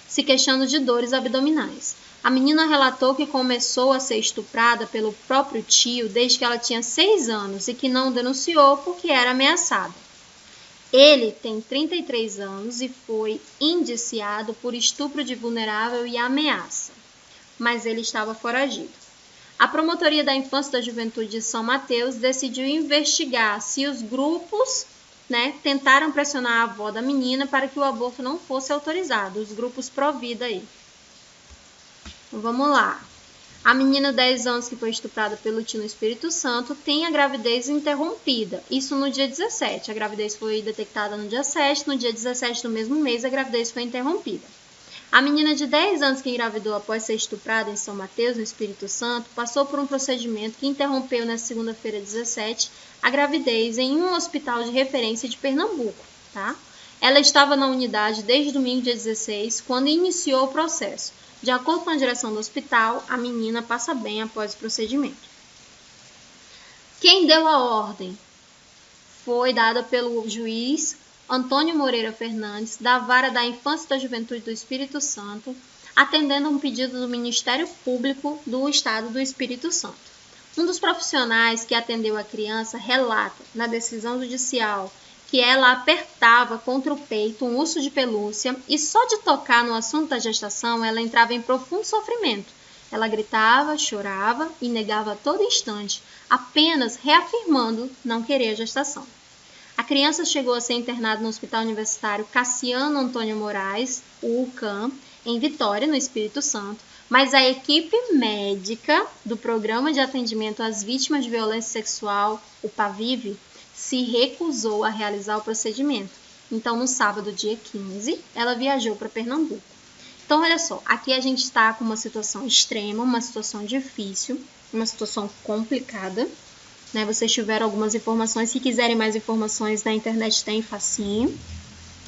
Speaker 1: se queixando de dores abdominais. A menina relatou que começou a ser estuprada pelo próprio tio desde que ela tinha 6 anos e que não denunciou porque era ameaçada. Ele tem 33 anos e foi indiciado por estupro de vulnerável e ameaça, mas ele estava foragido. A Promotoria da Infância e da Juventude de São Mateus decidiu investigar se os grupos, tentaram pressionar a avó da menina para que o aborto não fosse autorizado, os grupos pró-vida aí. Então, vamos lá. A menina de 10 anos que foi estuprada pelo tio no Espírito Santo tem a gravidez interrompida. Isso no dia 17. A gravidez foi detectada no dia 7. No dia 17 do mesmo mês, a gravidez foi interrompida. A menina de 10 anos que engravidou após ser estuprada em São Mateus, no Espírito Santo, passou por um procedimento que interrompeu na segunda-feira 17 a gravidez em um hospital de referência de Pernambuco, tá? Ela estava na unidade desde domingo, dia 16, quando iniciou o processo. De acordo com a direção do hospital, a menina passa bem após o procedimento. Quem deu a ordem foi dada pelo juiz Antônio Moreira Fernandes, da Vara da Infância e da Juventude do Espírito Santo, atendendo a um pedido do Ministério Público do Estado do Espírito Santo. Um dos profissionais que atendeu a criança relata, na decisão judicial, que ela apertava contra o peito um urso de pelúcia e só de tocar no assunto da gestação ela entrava em profundo sofrimento. Ela gritava, chorava e negava a todo instante, apenas reafirmando não querer a gestação. A criança chegou a ser internada no Hospital Universitário Cassiano Antônio Moraes, o UCAM, em Vitória, no Espírito Santo, mas a equipe médica do Programa de Atendimento às Vítimas de Violência Sexual, o PAVIV, se recusou a realizar o procedimento. Então, no sábado, dia 15, ela viajou para Pernambuco. Então, olha só, aqui a gente está com uma situação extrema, uma situação difícil, uma situação complicada. Vocês tiveram algumas informações, se quiserem mais informações na internet tem facinho,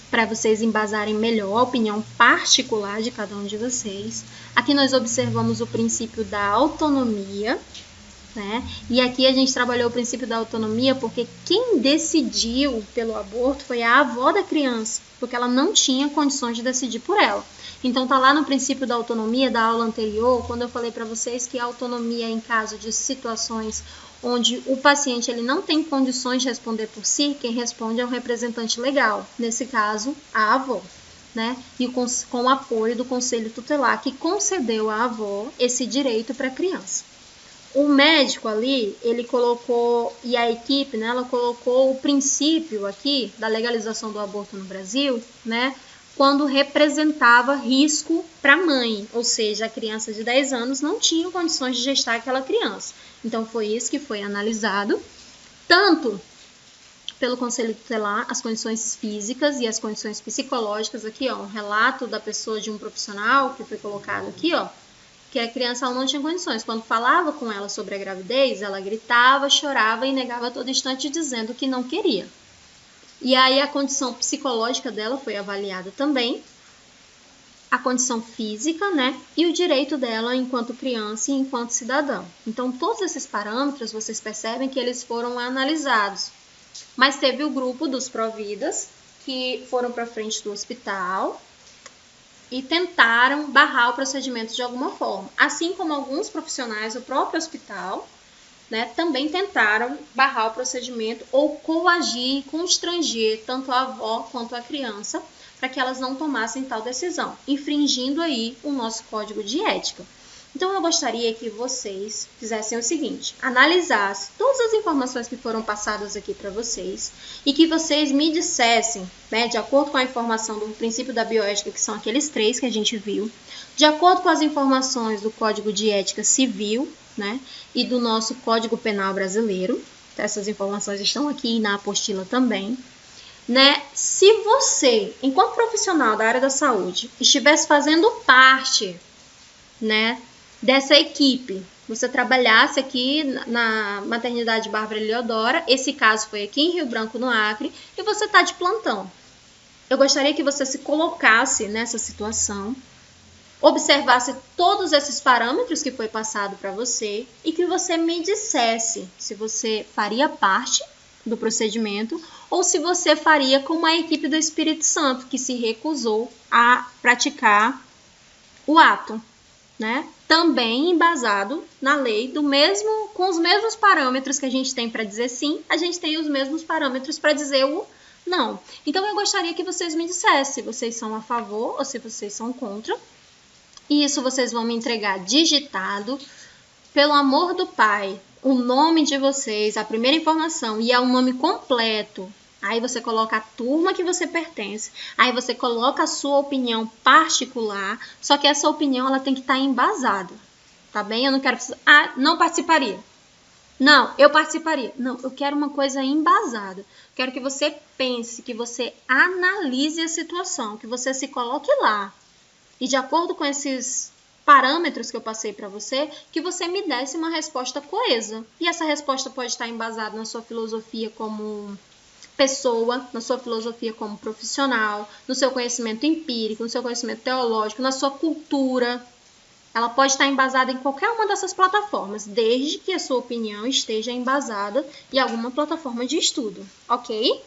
Speaker 1: para vocês embasarem melhor a opinião particular de cada um de vocês. Aqui nós observamos o princípio da autonomia, e aqui a gente trabalhou o princípio da autonomia porque quem decidiu pelo aborto foi a avó da criança, porque ela não tinha condições de decidir por ela. Então tá lá no princípio da autonomia da aula anterior, quando eu falei para vocês que a autonomia em caso de situações onde o paciente ele não tem condições de responder por si, quem responde é o representante legal, nesse caso a avó, e com o apoio do conselho tutelar que concedeu à avó esse direito para a criança. O médico ali, ele colocou, e a equipe, ela colocou o princípio aqui da legalização do aborto no Brasil, quando representava risco para a mãe, ou seja, a criança de 10 anos não tinha condições de gestar aquela criança. Então, foi isso que foi analisado, tanto pelo Conselho Tutelar, as condições físicas e as condições psicológicas, aqui, ó, um relato da pessoa, de um profissional, que foi colocado aqui, ó, que a criança ela não tinha condições. Quando falava com ela sobre a gravidez, ela gritava, chorava e negava a todo instante, dizendo que não queria. E aí a condição psicológica dela foi avaliada também, a condição física, e o direito dela enquanto criança e enquanto cidadã. Então, todos esses parâmetros, vocês percebem que eles foram analisados. Mas teve o grupo dos pró-vidas que foram para frente do hospital e tentaram barrar o procedimento de alguma forma. Assim como alguns profissionais do próprio hospital, também tentaram barrar o procedimento ou coagir, constranger tanto a avó quanto a criança para que elas não tomassem tal decisão, infringindo aí o nosso código de ética. Então, eu gostaria que vocês fizessem o seguinte, analisassem todas as informações que foram passadas aqui para vocês e que vocês me dissessem, de acordo com a informação do princípio da bioética, que são aqueles 3 que a gente viu, de acordo com as informações do Código de Ética Civil, e do nosso Código Penal Brasileiro, essas informações estão aqui na apostila também, Se você, enquanto profissional da área da saúde, estivesse fazendo parte, dessa equipe, você trabalhasse aqui na maternidade Bárbara Eleodora, esse caso foi aqui em Rio Branco, no Acre, e você está de plantão. Eu gostaria que você se colocasse nessa situação, observasse todos esses parâmetros que foi passado para você e que você me dissesse se você faria parte do procedimento ou se você faria como a equipe do Espírito Santo, que se recusou a praticar o ato. né? Também embasado na lei com os mesmos parâmetros que a gente tem para dizer sim, a gente tem os mesmos parâmetros para dizer o não. Então eu gostaria que vocês me dissessem se vocês são a favor ou se vocês são contra. E isso vocês vão me entregar digitado. Pelo amor do Pai, o nome de vocês, a primeira informação, e é o nome completo. Aí você coloca a turma que você pertence. Aí você coloca a sua opinião particular. Só que essa opinião ela tem que estar embasada. Tá bem? Eu não quero... não participaria. Não, eu participaria. Não, eu quero uma coisa embasada. Quero que você pense, que você analise a situação, que você se coloque lá. E de acordo com esses parâmetros que eu passei para você, que você me desse uma resposta coesa. E essa resposta pode estar embasada na sua filosofia como pessoa, na sua filosofia como profissional, no seu conhecimento empírico, no seu conhecimento teológico, na sua cultura. Ela pode estar embasada em qualquer uma dessas plataformas, desde que a sua opinião esteja embasada em alguma plataforma de estudo, ok?